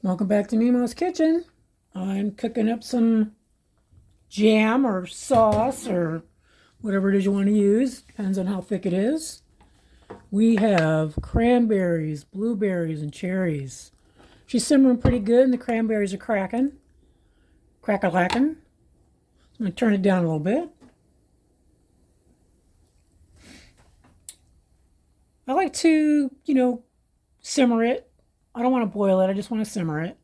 Welcome back to Memaw's kitchen. I'm cooking up some jam or sauce or whatever it is you want to use. Depends on how thick it is. We have cranberries, blueberries, and cherries. She's simmering pretty good and the cranberries are cracking. Crack-a-lacking. I'm going to turn it down a little bit. I like to, simmer it. I don't want to boil it. I just want to simmer it.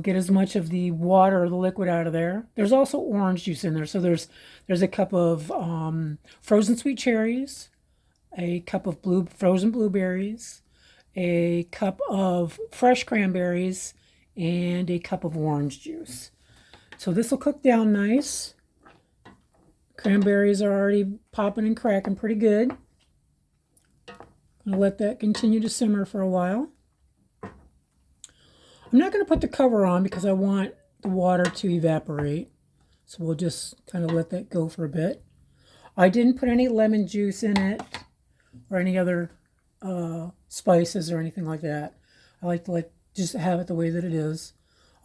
Get as much of the water or the liquid out of there. There's also orange juice in there. So there's a cup of frozen sweet cherries, a cup of frozen blueberries, a cup of fresh cranberries, and a cup of orange juice. So this will cook down nice. Cranberries are already popping and cracking pretty good. I'm going to let that continue to simmer for a while. I'm not going to put the cover on because I want the water to evaporate. So we'll just kind of let that go for a bit. I didn't put any lemon juice in it or any other spices or anything like that. I like to just have it the way that it is.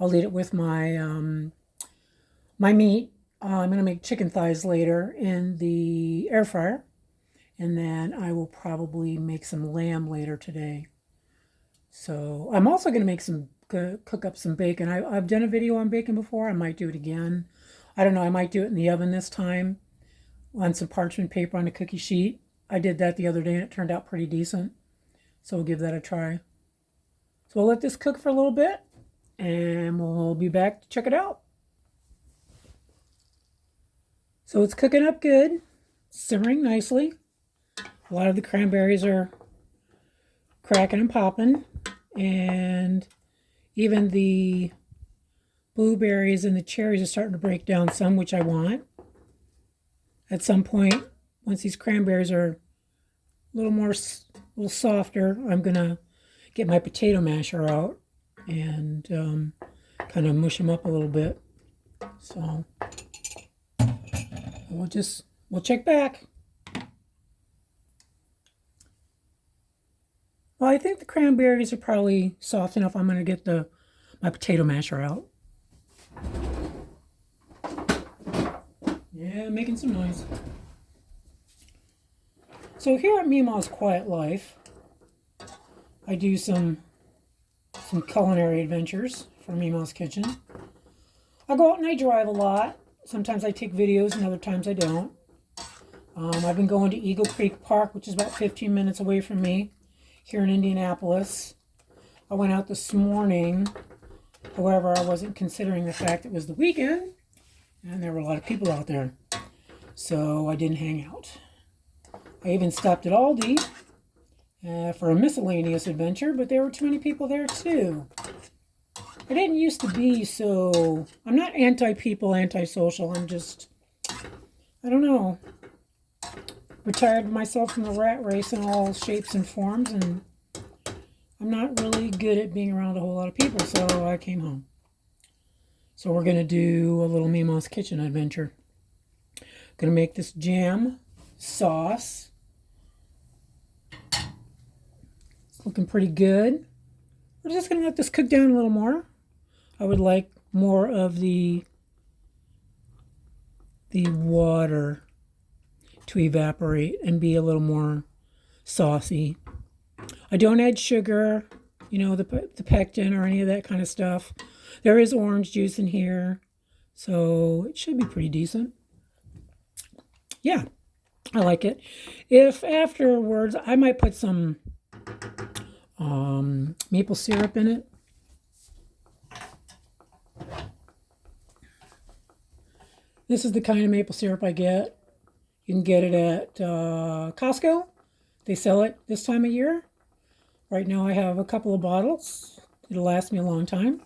I'll eat it with my my meat. I'm going to make chicken thighs later in the air fryer. And then I will probably make some lamb later today. So I'm also going to cook up some bacon. I've done a video on bacon before. I might do it again. I don't know. I might do it in the oven this time on some parchment paper on a cookie sheet. I did that the other day and it turned out pretty decent. So we'll give that a try. So we'll let this cook for a little bit and we'll be back to check it out. So it's cooking up good, simmering nicely. A lot of the cranberries are cracking and popping, and even the blueberries and the cherries are starting to break down some, which I want. At some point, once these cranberries are a little softer, I'm going to get my potato masher out and kind of mush them up a little bit. So we'll check back. Well, I think the cranberries are probably soft enough. I'm going to get my potato masher out. Yeah, making some noise. So here at Memaw's Quiet Life, I do some culinary adventures for Memaw's Kitchen. I go out and I drive a lot. Sometimes I take videos and other times I don't. I've been going to Eagle Creek Park, which is about 15 minutes away from me, here in Indianapolis. I went out this morning. However, I wasn't considering the fact it was the weekend and there were a lot of people out there. So I didn't hang out. I even stopped at Aldi for a miscellaneous adventure, but there were too many people there too. I didn't used to be so... I'm not anti-people, anti-social. I'm just... I don't know. Retired myself from the rat race in all shapes and forms, and I'm not really good at being around a whole lot of people, so I came home. So we're going to do a little Memaw's Kitchen adventure. Going to make this jam sauce. It's looking pretty good. We're just going to let this cook down a little more. I would like more of the water to evaporate and be a little more saucy. I don't add sugar, the pectin or any of that kind of stuff. There is orange juice in here, so it should be pretty decent. Yeah, I like it. If afterwards, I might put some maple syrup in it. This is the kind of maple syrup I get. You can get it at Costco. They sell it this time of year. Right now I have a couple of bottles. It'll last me a long time.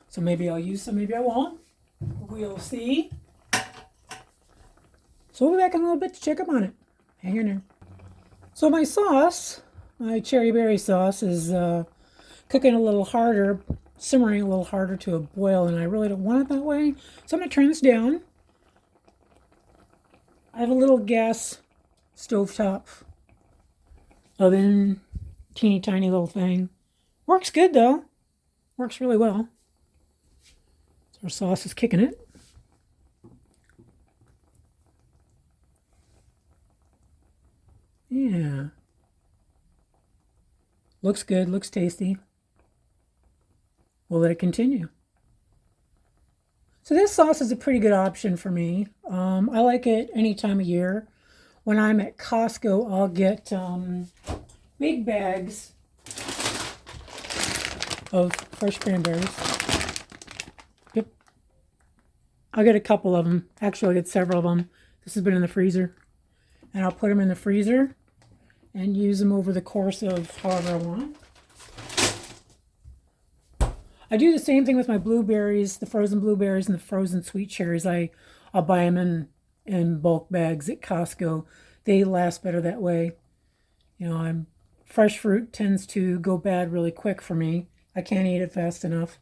So maybe I'll use some, maybe I won't. We'll see. So we'll be back in a little bit to check up on it. Hang in there. So my sauce, my cherry berry sauce, is cooking a little harder, simmering a little harder to a boil, and I really don't want it that way. So I'm going to turn this down. I have a little gas stovetop oven, teeny tiny little thing. Works good though. Works really well. So our sauce is kicking it. Yeah. Looks good, looks tasty. We'll let it continue. So this sauce is a pretty good option for me. I like it any time of year. When I'm at Costco, I'll get big bags of fresh cranberries. Yep. I'll get a couple of them. Actually, I'll get several of them. This has been in the freezer. And I'll put them in the freezer and use them over the course of however I want. I do the same thing with my blueberries, the frozen blueberries and the frozen sweet cherries. I'll buy them in bulk bags at Costco. They last better that way. You know, fresh fruit tends to go bad really quick for me. I can't eat it fast enough.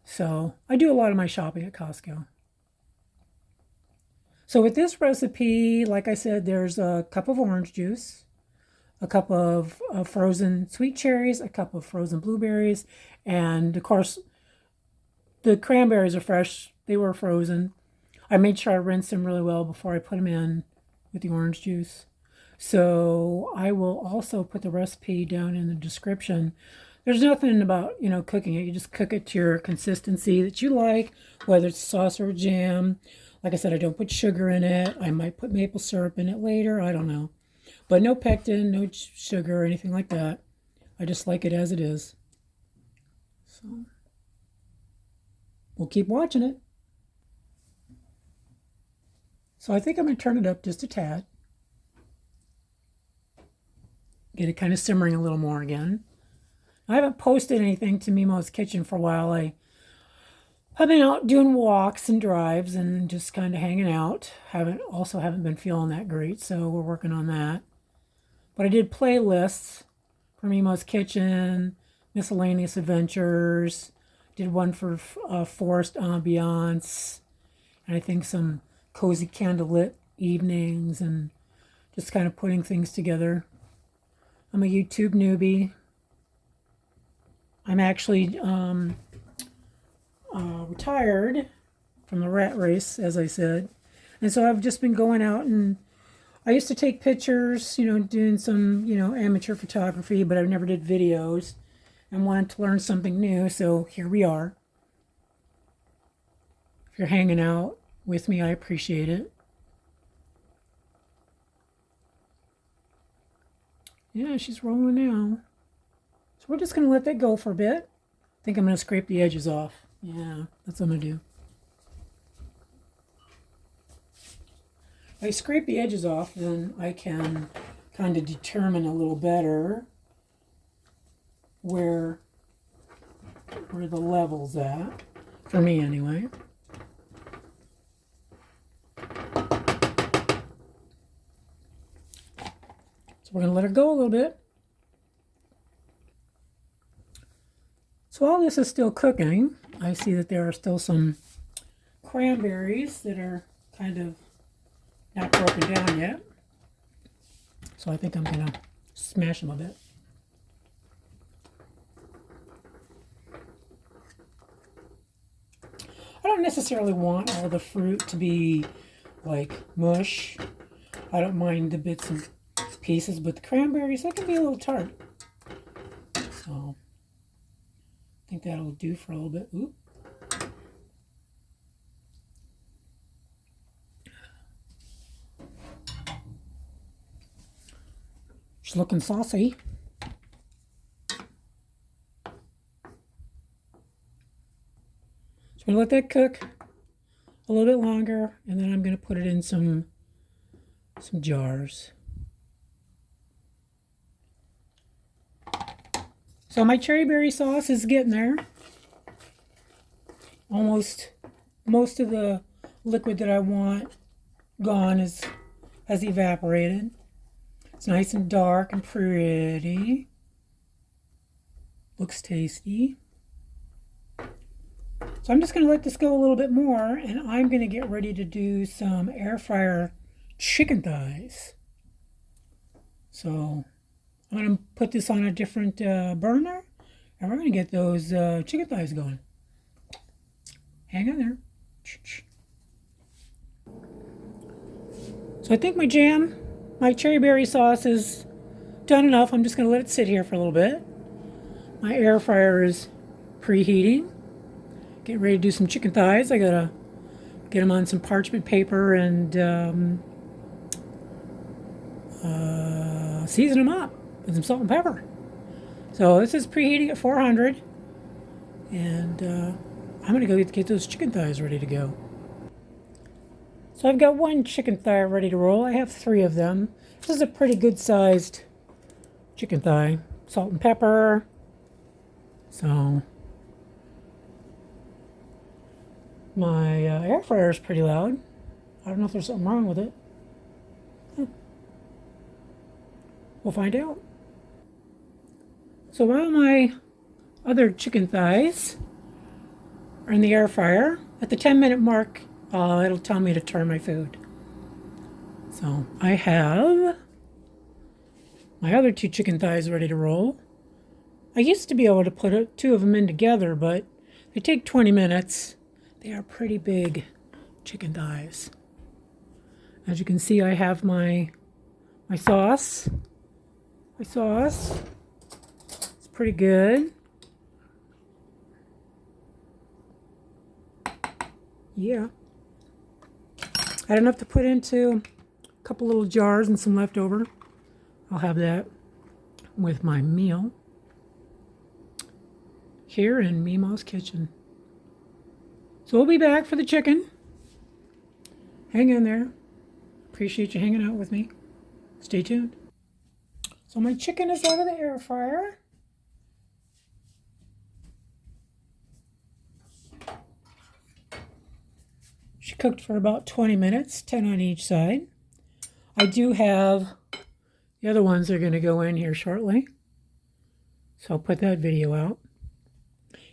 So I do a lot of my shopping at Costco. So with this recipe, like I said, there's a cup of orange juice, a cup of frozen sweet cherries, a cup of frozen blueberries, and of course, the cranberries are fresh. They were frozen. I made sure I rinsed them really well before I put them in with the orange juice. So I will also put the recipe down in the description. There's nothing about, cooking it. You just cook it to your consistency that you like, whether it's sauce or jam. Like I said, I don't put sugar in it. I might put maple syrup in it later. I don't know. But no pectin, no sugar or anything like that. I just like it as it is. So we'll keep watching it. So I think I'm going to turn it up just a tad. Get it kind of simmering a little more again. I haven't posted anything to Memaw's Kitchen for a while. I've been out doing walks and drives and just kind of hanging out. Haven't been feeling that great, so we're working on that. But I did playlists for Memaw's Kitchen, miscellaneous adventures. Did one for forest ambiance, and I think some cozy candlelit evenings, and just kind of putting things together. I'm a YouTube newbie. I'm actually retired from the rat race, as I said. And so I've just been going out, and I used to take pictures, doing some, amateur photography, but I never did videos and wanted to learn something new. So here we are. If you're hanging out with me, I appreciate it. Yeah, she's rolling now. So we're just going to let that go for a bit. I think I'm going to scrape the edges off. Yeah, that's what I'm going to do. If I scrape the edges off, then I can kind of determine a little better where the level's at, for me anyway. So we're going to let her go a little bit. So while this is still cooking, I see that there are still some cranberries that are kind of not broken down yet. So I think I'm going to smash them a bit. I don't necessarily want all the fruit to be like mush. I don't mind the bits and pieces, but the cranberries, that can be a little tart. So I think that'll do for a little bit. Oop. She's looking saucy. So I'm going to let that cook a little bit longer, and then I'm going to put it in some jars. So my cherry berry sauce is getting there. Almost most of the liquid that I want gone has evaporated. It's nice and dark and pretty. Looks tasty. So I'm just going to let this go a little bit more, and I'm going to get ready to do some air fryer chicken thighs. So I'm going to put this on a different burner, And we're going to get those chicken thighs going. Hang on there. So I think my jam, my cherry berry sauce is done enough. I'm just going to let it sit here for a little bit. My air fryer is preheating. Getting ready to do some chicken thighs. I got to get them on some parchment paper and season them up with some salt and pepper. So this is preheating at 400. And I'm going to go get those chicken thighs ready to go. So I've got one chicken thigh ready to roll. I have 3 of them. This is a pretty good sized chicken thigh. Salt and pepper. So my air fryer is pretty loud. I don't know if there's something wrong with it. We'll find out. So while my other chicken thighs are in the air fryer, at the 10-minute mark, it'll tell me to turn my food. So I have my other 2 chicken thighs ready to roll. I used to be able to put 2 of them in together, but they take 20 minutes. They are pretty big chicken thighs. As you can see, I have my sauce. My sauce. It's pretty good. Yeah. I had enough to put into a couple little jars and some leftover. I'll have that with my meal here in Memaw's kitchen. So we'll be back for the chicken. Hang in there. Appreciate you hanging out with me. Stay tuned. So my chicken is out of the air fryer. She cooked for about 20 minutes, 10 on each side. I do have the other ones that are going to go in here shortly. So I'll put that video out.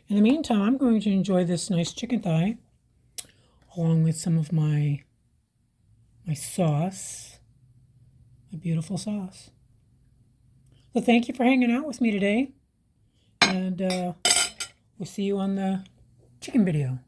In the meantime, I'm going to enjoy this nice chicken thigh along with some of my sauce, my beautiful sauce. So thank you for hanging out with me today, and we'll see you on the chicken video.